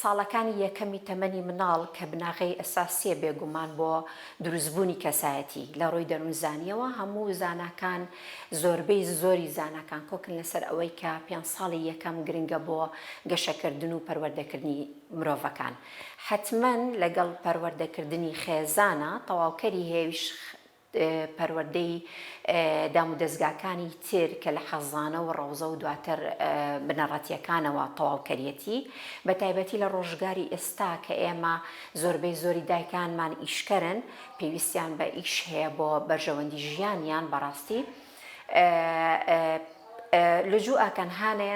ساڵەکانی یەکەمی تەمەنی مناڵ کە بناغی ئەساسیە بێگومان بۆ دروستبوونی کەسایەتی لە ڕۆی دەروونزانیەوە هەموو زانکان زۆربەی زۆری زانکان کۆکن لەسەر ئەوەی کە 5 ساڵی یەکەم گرنگە بۆ گەشەکردن و پەروەردەکردنی مرۆڤەکان. حتمەن لەگەڵ پەروەردەکردنی خێزانە تەواوکەری هێویش پەروەردەی دام و دەستگاکانی تر کە لە حەزانە و ڕەوزە و دواتر بنەڕەتیەکانەوە تەواوکەریەتی بە تایبەتی لە ڕۆژگاری ئێستا کە ئێمە زۆربەی زۆری دایکانمان ئیشکەرن پێویستیان بە ئیش هەیە بۆ بەرژەوەندی ژیانیان بەڕاستی لەجوو ئاکەن هاانێ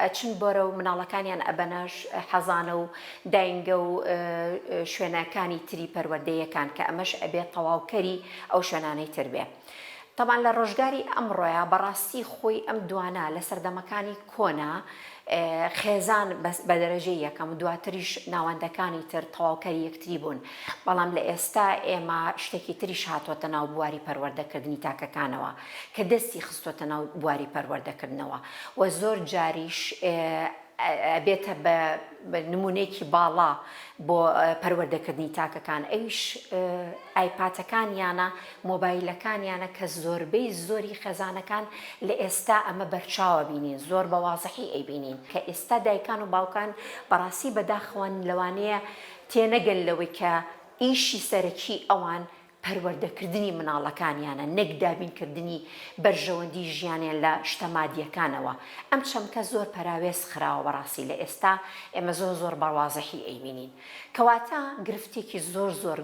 ئەچن بۆرە و مناڵەکانیان ئەبەنەش حەزانە و داینگە و شوێنەکانی تری پەروەردەیەکان کە ئەمەش ئەبێت تەواوکەری ئەو شوێنانەی تر بێ. طبعاً لە ڕۆژگاری ئەمڕۆیە بەڕاستی خۆی ئەم دوانە لە سەردەمەکانی کۆنا خێزان بە دەرەجەی یەکەم و دواتریش ناوەندەکانی تر تەواوکەری یەکتری بوون، بەڵام لە ئێستا ئێمە شتێکی تریش هاتوۆتە ناو بواری پەروەردەکردنی تاکەکانەوە کە دەستی خستوۆتە ناو بواری پەروەردەکردنەوە و زۆر جاریش بێتە بە نمونەیەکی باڵا بۆ پەروەردەکردنی تاکەکان. ئەویش ئایپاتەکانیانە مۆبایلەکانیانە کە زۆربەی زۆری خێزانەکان لە ئێستا ئەمە بەرچاوە بینین، زۆر بە وازەحی ئەیبینین کە ئێستا دایکان و باوکان بەڕاستی بەداخەوەن لەوانەیە تێنەگەن لەوەی کە ئیشی سەرەکی ئەوان پەروەردەکردنی مناڵەکانیانە نەک دابینکردنی بەرژەوەندی ژیانیان لە شتە مادیەکانەوە. ئەم چەمکە زۆر پەراوێز خراوە بەڕاستی لە ئێستا ئێمە زۆر بەوازەحی ئەیبینین، کەواتە گرفتێکی زۆر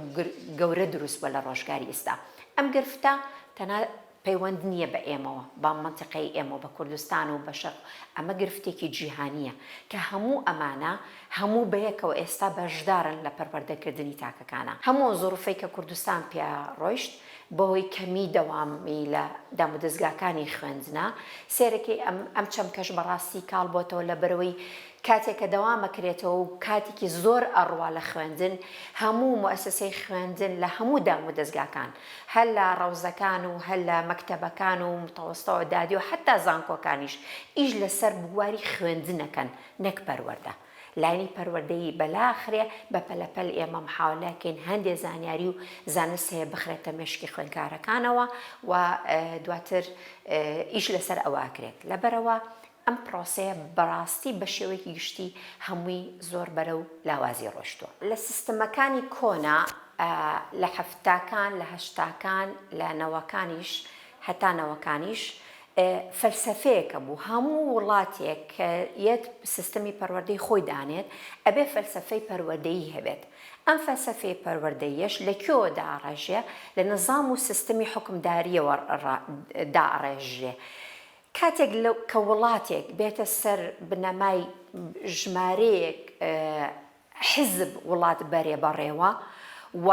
گەورە دروست بە لە ڕۆژگاری ئێستا. ئەم گرفتە تەنها پەیوەند نییە بە ئێمەوە با منتیقەی ئێمە بە کوردستان و بە شەرق، ئەمە گرفتێکی جیهانیە کە هەموو ئەمانە هەموو بەیەکەوە ئێستا بەشدارن لە پەروەردەکردنی تاکەکانە. هەموو زۆرفەی کە کوردستان پێ ڕۆیشت بۆی کەمی دەوامی لە دام و دەستگاکانی خوێندنە سێرەکەی ئەم چەمکەش بەڕاستی کاڵ بۆتەوە لە بەرەوەی کاتێککە دەوامەکرێتەوە و کاتێکی زۆر ئەڕوا لە خوێندن هەموو مؤسسەی خوێندن لە هەموو دام و دەستگاکان هەل لە ڕەوزەکان و هەل لە مەکتەبەکان و متەوەستەوە دادی و حتا زانکۆکانیش ئیش لەسەر بواری خوێندنەکەن نەک پەروەردە. لاینی پەروەردەیی بەلاخرێ بە پەلەپەل ئێمە محاولەکەین هەندێک زانیاری و زانست هەیە بخرێتە مێشکی خوێندکارەکانەوە و دواتر ئیش لەسەر ئەوەکرێت. لەبەرەوە ئەم پرۆسەیە بەڕاستی بە شێوەیەکی گشتی هەمووی زۆر بەرەو لاوازی ڕۆشتووە. لە سیستەمەکانی کۆنا لە هەفتاکان لە هەشتاکان لە نەوەکانیش هەتا نەوەکانیش فەلسەفەیەکە بوو هەموو وڵاتێک کە یەک سیستەمی پەروەردەی خۆی دانێت ئەبێ فەلسەفەی پەروەردەیی هەبێت. ئەم فەلسەفەی پەروەردەییەش لەکوێوە داڕێژێ؟ لە نظام و سیستەمی حکمداریەوە داڕێژێ. کاتێک کە وڵاتێک بێتە سەر بنەمای ژمارەیەک حزب وڵات بەرێ بەڕێوە و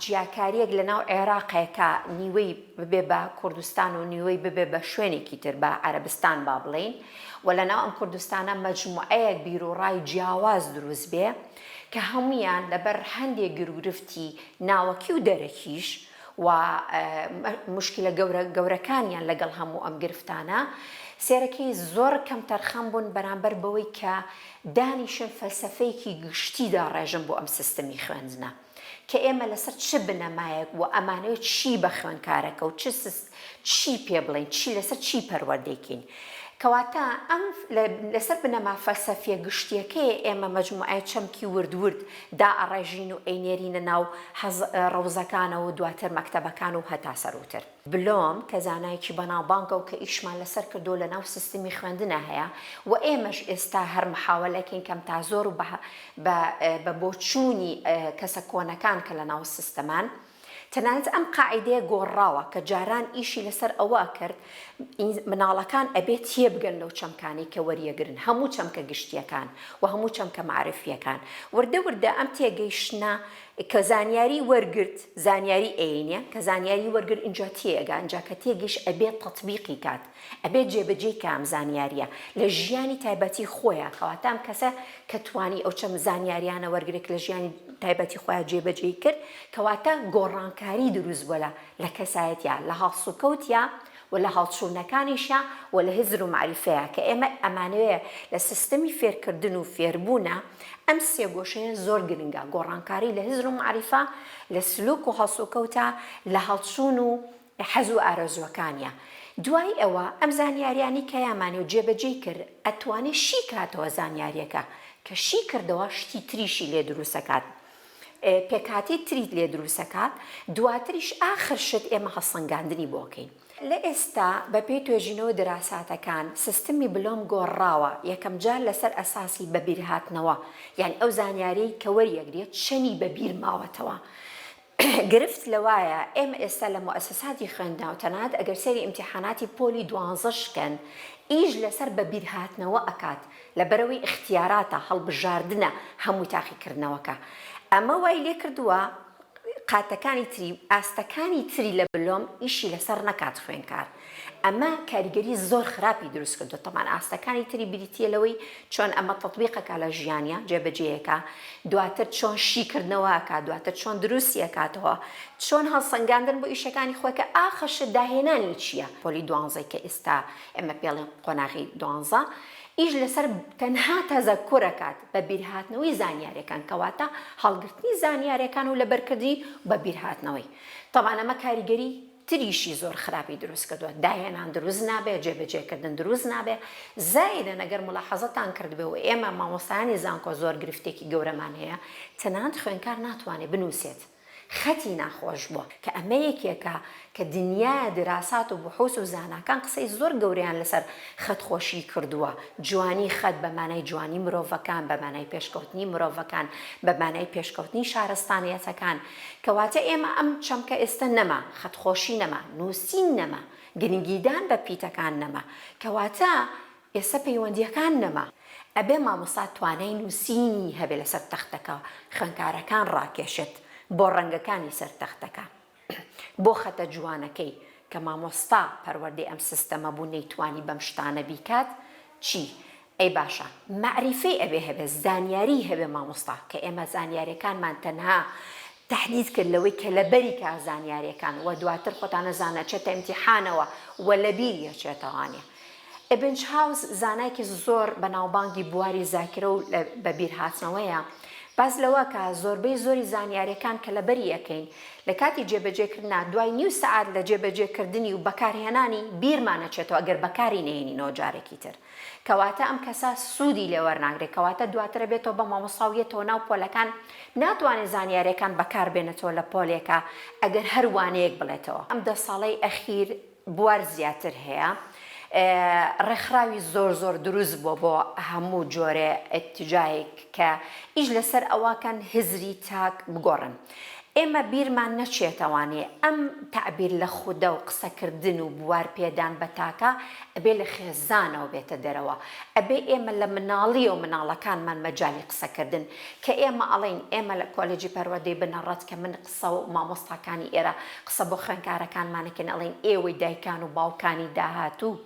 جیاکاریەک لە ناو عێراقێکە نیوەی ببێ بە کوردستان و نیوەی ببێ بە شوێنێکی تر بە عەرەبستان با بڵێن و لە ناو ئەم کوردستانە مەجموعەیەک بیرۆڕای جیاواز دروست بێ کە هەمویان لەبەر هەندێک گرفتی ناوەکی و دەرەکیش و مشکلە گەورەکانیان لەگەڵ هەموو ئەم گرفتانە سێرەکەی زۆر کەم تەرخەم بوون بەرامبەر بەوەی کە دانیشن فەلسەفەیەکی گشتیدا ڕێژن بۆ ئەم سیستەمی خوێندنە کە ئێمە لەسەر چ بنەمایەک و ئەمانەوە چی بە خوێندکارەکە و چی پێ بڵێن چی لەسەر چی پەروەردەیکەین. کەواتە ئەم لەسەر بنەما فەلسەفیە گشتیەکەی ئێمە مەجموعەیە چەمکی ورد دائەڕێژین و ئەینێرینە ناو ڕەوزەکانەوە و دواتر مەکتەبەکان و هەتا سەروتر. بلۆم کە زانایکی بەناوبانگە و کە ئیشمان لەسەر کردو لە ناو سیستەمی خوێندنە هەیە و ئێمەش ئێستا هەر محاولەکەین کەم تا زۆر و بە بۆچوونی کەسە کۆنەکان کە لە ناو سیستەمان تەنانەت ئەم قاعیدەیە گۆڕاوە کە جاران ئیشی لەسەر ئەوە کرد مناڵەکان ئەبێت تێبگەن لەو چەمکانی کە وەریەگرن هەموو چەمکە گشتیەکان و هەموو چەمکە معرفیەکان وردە ئەم تێگەیشتنە کە زانیاری وەرگرت زانیاری ئەینە کە زانیاری وەرگرت اینجا تێگە اینجا کە تێگەیشت ئەبێت تەطبیقی کات ئەبێت جێبەجێی کە ئەم زانیاریە لە ژیانی تایبەتی خۆیە کەواتە ئەم کەسە کە توانی ئەو چەم زانیاریانە وەرگرێت لە ژیانی تایبەتی خۆیان جێبەجێی کرد کەواتە گۆڕانکاری دروست بووە لە کەسایەتیە لە هەڵسوکەوتیا و لە هەڵچوونەکانیشە و لە هزر و معریفەیە کە ئێمە ئەمانەوەیە لە سیستەمی فێرکردن و فێربوونە ئەم سێ گۆشەیە زۆر گرنگە گۆڕانکاری لە هزر و معریفە لە سلوک و هەڵسوکەوتە لە هەڵچوون و حەز و ئارەزوەکانیە دوای ئەوە ئەم زانیاریانی کە یامانێ و جێبەجێ کرد ئەتوانێت شی کاتەوە زانیاریەکە کە شی کردەوە شتی تریشی لێ دروستەکات پێکاتی تریت لێ دروستەکات دواتریش ئاخر شت ئێمە هەسەنگاندنی بۆکەین لە ئێستا بە پێی توێژینەوە دراساتەکان سیستمی بلۆم گۆڕاوە یەکەم جار لەسەر ئەساسی بەبیرهاتنەوە یعنی ئەو زانیارەی کە وەریەگرێت شەنی بەبیر ماوەتەوە گرفت لەوایە ئێمە ئێستا لە مؤسساتی خوێندنەوە تەنانەت ئەگەر سەیری ئیمتیحاناتی پۆلی 12 شکەن ئیش لەسەر بەبیرهاتنەوە ئەکات لەبەرەوەی اختیاراتە هەڵبژاردنە هەموو تاقیکردنەوەکە ئەمە وای لێ کردووە قاتەکانی تری ئاستەکانی تری لە بلۆم ئیشی لەسەر نەکات خوێنکار ئەمە کاریگەری زۆر خراپی دروست کردو تەمان ئاستەکانی تری بریتیە لەوەی چۆن ئەمە تەطبیقەکە لە ژیانە جێبەجێیەکە دواتر چۆن شیکردنەوەکە دواتر چۆن دروستی ئەکاتەوە چۆن هەڵسەنگاندن بۆ ئیشەکانی خۆی کە ئاخەش داهێنانی چییە پۆلی 12 کە ئێستا ئێمە پێڵێن قۆناغی 12 ئیش لەسەر تەنها تەزەکوورەکات بە بیرهاتنەوەی زانیاریەکان کەواتە هەڵگرتنی زانیاریەکان و لەبەرکردی بە بیرهاتنەوەی طبعا ئەمە کاریگەری تریشی زۆر خراپی دروست کردووە داهێنان دروست نابێ جێبەجێکردن دروست نابێ زایدە نەگەر ملاحەزەتان کردبێ و ئێمە مامۆستایانی زانکۆ زۆر گرفتێکی گەورەمان هەیە تەنانەت خوێنکار ناتوانێت بنووسێت خەتی ناخۆش بووە کە ئەمە یەکێکە کە دنیا دراسات و بحوث و زاناکان قسەی زۆر گەوریان لەسەر خەتخۆشی کردووە جوانی خەت بە مانای جوانی مرۆڤەکان بە مانای پێشکەوتنی مرۆڤەکان بە مانای پێشکەوتنی شارستانیەتەکان کەواتە ئێمە ئەم چەمکە ئێستا نەما خەتخۆشی نەما نووسین نەما گرنگیدان بە پیتەکان نەما کەواتە ئێستا پەیوەندیەکان نەما ئەبێ مامۆستا توانای نووسینی هەبێ لەسەر تەختەکە خوێنکارەکان ڕاکێشێت بۆ ڕەنگەکانی سەرتەختەکە بۆ خەتە جوانەکەی کە مامۆستا پەروەردەی ئەم سیستەمە بوو نەیتوانی بەم شتانە بیکات چی؟ ئەی باشە معریفەی ئەبێ هەبێ زانیاری هەبێ مامۆستا کە ئێمە زانیاریەکانمان تەنها تحدید کرد لەوەی کە لەبەری کا زانیاریەکان و دواتر خۆتان نەزانە چێتە ئیمتیحانەوە و لەبیریە چێتەوانێ ئبن چاوز زانایکی زۆر بەناوبانگی بواری زاکرە و بەبیرهاتنەوەیە باز لەوە کە زۆربەی زۆری زانیاریەکان کە لەبەری یەکەین لە کاتی جێبەجێکردنا دوای نیو سەعات لە جێبەجێکردنی و بەکارهێنانی بیرمانەچێتەوە ئەگەر بەکاری نێنینەوە جارێکی تر کەواتە ئەم کەسە سوودی لێ وەرناگرێت کەواتە دواترە بێتەوە بە مامۆستاویەتەوە ناو پۆلەکان ناتوانێت زانیاریەکان بەکار بێنێتەوە لە پۆلێکە ئەگەر هەروانەیەک بڵێتەوە ئەم 10 ساڵەی ئەخیر بوار زیاتر هەیە ڕێکخراوی زۆر دروست بۆ هەموو جۆرە ئەتیجایەک کە ئیش لەسەر ئەواکان هزری تاک بگۆڕن ئێمە بیرمان نەچێتەوانێ ئەم تعبیر لە خودە و قسەکردن و بوار پێدان بە تاکە ئەبێ لە خێزانەوە بێتە دەرەوە ئەبێ ئێمە لە مناڵی و مناڵەکانمان مەجای قسەکردن کە ئێمە ئەڵێن ئێمە لە کۆلێجی پەروەردەی بنەڕەت کە من قسە و مامۆستاکانی ئێرە قسە بۆ خوێنکارەکانمانەکەن ئەڵێن ئێوەی دایکان و باوکانی داهاتوو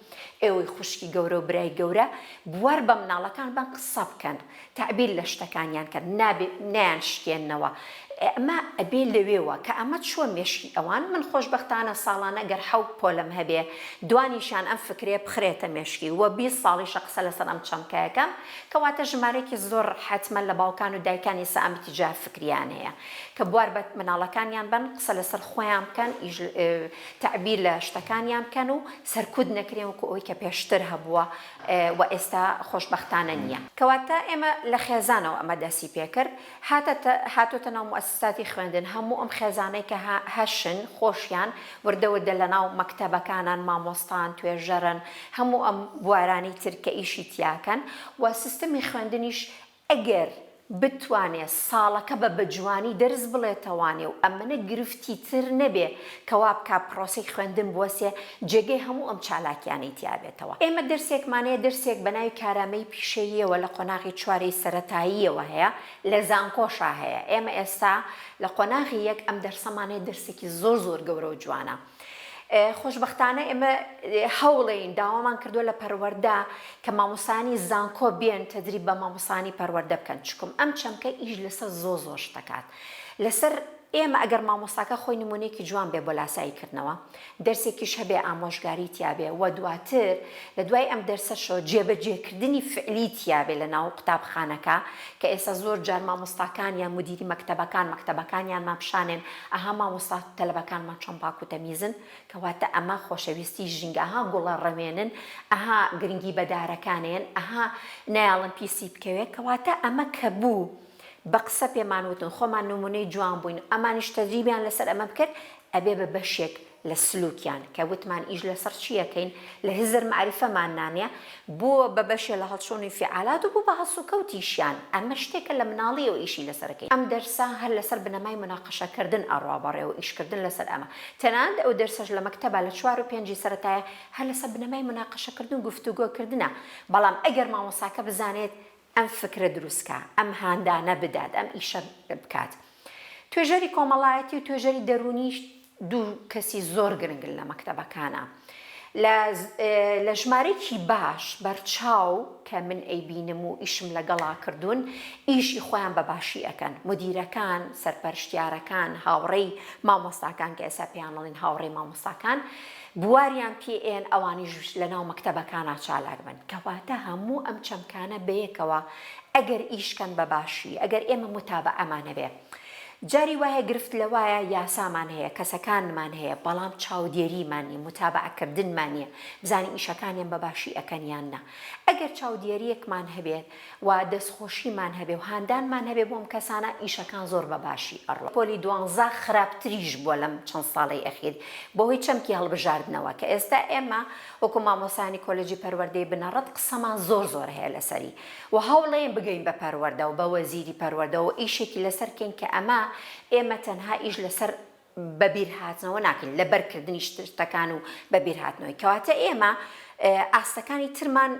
ئێوەی خوشکی گەورە و برای گەورە بوار بە مناڵەکان بان قسە بکەن تعبیر لە شتەکانیان کرد نیان شکێننەوە ئەمە ئەبێ لەوێوە کە ئەمە چوە مێشکی ئەوان من خۆشبەختانە ساڵانە گەر حەوت پۆلم هەبێ دوانیشان ئەم فکرێ بخرێتە مێشکی وە 20 ساڵیشە قسە لەسەر ئەم چەمکەیەکەم کەواتە ژمارەیەکی زۆر حتمە لە باوکان و دایکانی سەئەمتیجا فکریان هەیە کە بوار بە مناڵەکانیان بن قسە لەسەر خۆیان بکەن تعبیر لە شتەکانیان بکەن و سەرکوت نەکرێن وەکو ئەوەی کە پێشتر هەبووە و ئێستا خۆشبەختانە نییە کەواتە ئێمە لە خێزانەوە ئەمە دەسی پێکرد هاتۆتە ناو مؤسساتی خوێندن هەموو ئەم خێزانەی کە هەشن خۆشیان وردەوردە لە ناو مەکتەبەکانان مامۆستان توێژەرن هەموو ئەم بوارانی تر کە ئیشی تیاکەن و سیستەمی خوێندنیش ئەگەر بتوانێت ساڵەکە بە بەجوانی دەرز بڵێتەوانێ و ئەمنە گرفتی تر نەبێ کەوا بکە پرۆسی خوێندن بوەسێ جێگەی هەموو ئەم چالاکیانەی تیابێتەوە ئێمە دەرسێکمانەیە دەرسێک بەناوی کارامەی پیشەییەوە لە قۆناغی چوارەی سەرەتاییەوە هەیە لە زانکۆشا هەیە ئێمە ئێستا لە قۆناغی یەک ئەم دەرسەمانەیە دەرسێکی زۆر گەورە و جوانە خۆشبەختانە ئێمە هەوڵین داوامان کردووە لە پەروەردە کە مامۆسانی زانکۆ بێن تەدریب بە مامۆسانی پەروەردە بکەن چکم ئەم چەمکە ئیش لەسەر زۆر شتەکات لەسەر ئێمە ئەگەر مامۆستاکە خۆی نمونەیەکی جوان بێ بۆ لاساییکردنەوە دەرسێکیش هەبێ ئامۆژگاری تیابێ و دواتر لە دوای ئەم دەرسەشەوە جێبەجێکردنی فعلی تیابێ لە ناو قوتابخانەکە کە ئێستا زۆر جار مامۆستاکانیان مدیری مەکتەبەکانیان ماپشانێن ئەها مامۆستا تەلەبەکانمان چۆن پاک و تەمیزن کەواتە ئەمە خۆشەویستی ژینگە ئەها گوڵە ڕەمێنن ئەها گرنگی بەدارەکانێن ئەها نایاڵن پیسی بکەوێت کەواتە ئەمە کە بوو بە قسە پێمانوتن خۆمان نمونەی جوان بووین ئەمانیش تەجریبیان لەسەر ئەمە بکرد ئەبێ بە بەشێک لە سلوکیان کە وتمان ئیش لەسەر چیەکەین لە هزر معریفەمان نانێ بۆ بە بەشێ لە هەڵچۆنی فعالات و بوو بە هەسوکەوتیشیان ئەمە شتێکە لە مناڵیەوە ئیشی لەسەرەکەی ئەم دەرسا هەر لەسەر بنەمای مناقەشەکردن ئەڕوابەڕێەوە ئیشکردن لەسەر ئەمە تەنانەت ئەو دەرسەش لە مەکتەبە لە 4 و 5 سەرەتایە هەر لەسەر بنەمای مناقەشەکردن گفتوگۆکردنە بەڵام ئەگەر مامۆساکە بزانێت ئەم فکرە دروستکە ئەم هاندانە بدات ئەم ئیشە بکات توێژەری کۆمەڵایەتی و توێژەری دەرونیش دوو کەسی زۆر گرنگن لە مەکتەبەکانە لە ژمارەیەکی باش بەرچاو کە من ئەیبینم و ئیشم لەگەڵا کردوون ئیشی خۆیان بە باشی ئەکەن مدیرەکان سەرپەرشتیارەکان هاوڕێی مامۆستاکان کە ئێستا پێیان دەڵێن هاوڕێی مامۆستاکان بواریان پێئێن ئەوانیش لە ناو مەکتەبەکانە چالاک بن کەواتە هەموو ئەم چەمکانە بەیەکەوە ئەگەر ئیشکەن بە باشی ئەگەر ئێمە متابعەمان هەبێ جاری وایە گرفت لەوایە یاسامان هەیە کەسەکانمان هەیە بەڵام چاودێریمانی متابعەکردنمانە بزانین ئیشەکانیان بە باشی ئەکەنیان نا ئەگەر چاودێریەکمان هەبێت و دەستخۆشیمان هەبێ و هاندانمان هەبێ بۆم کەسانە ئیشەکان زۆر بە باشی ئەڕۆ پۆلی 12 خراپتریش بووە لەم چەند ساڵی ئەخیر بۆهۆی چەمکی هەڵبژاردنەوە کە ئێستا ئێمە وەکو مامۆسانی کۆلێجی پەروەردەی بنەڕەت قسەمان زۆر هەیە لەسەری و هەوڵێن بگەین بە پەروەردە و بە وەزیری پەروەردە و ئیشێکی لەسەرکەین کە ئەمە ئێمە تەنها ئیش لەسەر بەبیرهاتنەوە ناکەین لە بەرکردنی شتەکان و بەبیرهاتنەوەی کەواتە ئێمە ئاستەکانی ترمان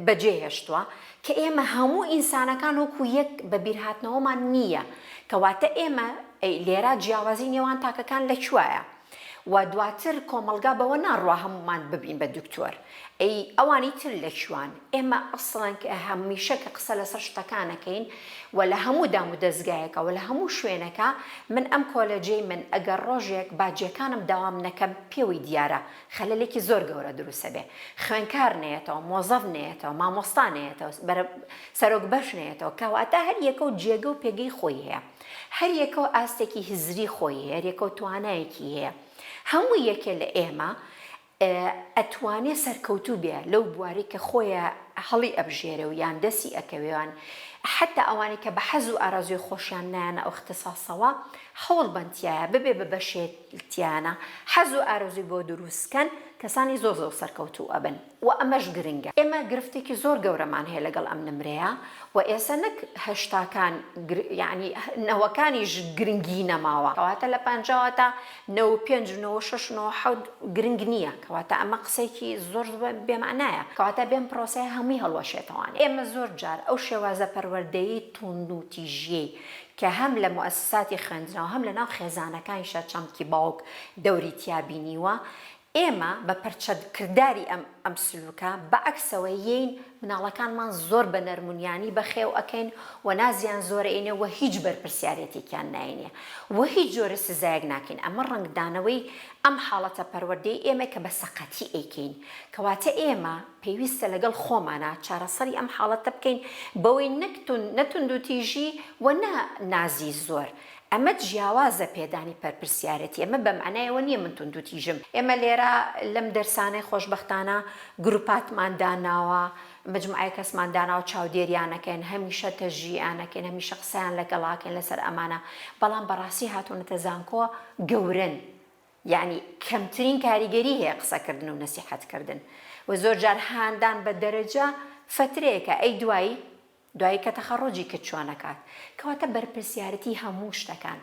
بەجێهێشتووە کە ئێمە هەموو ئینسانەکان وەکو یەک بەبیرهاتنەوەمان نییە کەواتە ئێمە لێرە جیاوازی نێوان تاکەکان لەکوایە و دواتر کۆمەلگا بەوە ناڕوا هەمومان ببین بە دکتۆر ئەی ئەوانی تر لەکوان ئێمە ئەسڵەن کە هەمیشە کە قسە لەسەر شتەکانەکەین و لە هەموو دام و دەستگایەکە و لە هەموو شوێنەکە من ئەم کۆلەجەی من ئەگەر ڕۆژێک باجیەکانم داوام نەکەم پێوەی دیارە خەلەلێکی زۆر گەورە دروستە بێ خوێنکار نێتەوە مۆزەف نێتەوە مامۆستا نێتەوە سەرۆک بەش نێتەوە کەواتە هەر یەکە و جێگە و پێگەی خۆی هەیە هەر یەکە و ئاستێکی هزری خۆی هەیە هەر یەکە و توانایەکی هەیە هەموو یەکێ لە ئێمە ئەتوانێ سەرکەوتوو بێ لەو بواری کە خۆیە هەڵی ئەبژێرە و یان دەسی ئەکەوێوان حتى ئەوانی کە بە حەز و ئارازوی خۆشیان نایانە ئەو اختصاسەوە هەوڵ بنتیایە ببێ بە بەشێتیانە حەز و ئارزوی بۆ دروستکەن کەسانی زۆر سەرکەوتوو ئەبن و ئەمەش گرنگە ئێمە گرفتێکی زۆر گەورەمان هەیە لەگەڵ ئەم نمرەیە و ئێستا نەک هەشتاکان یعنی نەوەکانیش گرنگی نەماوە کەواتە لە 50 تا 95 96 97 گرنگ نییە کەواتە ئەمە قسێکی زۆر بێمانایە کەواتە بێم پرۆسەیە هەمووی هەڵوەشێتەوەوان ئێمە زۆر جار ئەو شێوازە پەروەردەیی توند و تیژەی کە هەم لە مؤسساتی خوێندنەوە هەم لە ناو خێزانەکانیشە چەمکی باوک دەوری تیابینیوە ئێمە بە پەرچەدکردداری ئەم سلوکە بەعکسەوە یین مناڵەکانمان زۆر بە نەرمونیانی بەخێو ئەکەین و نازیان زۆرە و هیچ بەرپرسیارەتێکیان ناینێ و هیچ جۆرە سزایەک ناکەین ئەمە ڕنگدانەوەی ئەم حاڵەتە پەروەردەی ئێمە کە بە سەقەتی ئەیکەین کەواتە ئێمە پێویستە لەگەڵ خۆمانە چارەسەری ئەم حاڵەتە بکەین بەوەی نەتوند و تیژی و نازی زۆر ئەمە جیاوازە پێدانی پەرپرسیارەتی ئەمە بە معنایەوە نییە من توند و تیژم ئێمە لێرە لەم دەرسانەی خۆشبەختانە گروپاتمان داناوە مجموعەی کەسمان داناوە چاودێریانەکەن هەمیشە تەژیانەکەن هەمیشە قسەیان لەگەڵاکەن لەسەر ئەمانە بەڵام بەڕاستی هاتوونەتە زانکۆ گەورن یعنی کەمترین کاریگەری هەیە قسەکردن و نەسیحەتکردن و زۆر جار هاندان بە دەرەجە فترەیەکە ئەی دوایی کە تەخەڕۆجی کرد چۆنەکات کەواتە بەرپرسیارەتی هەموو شتەکان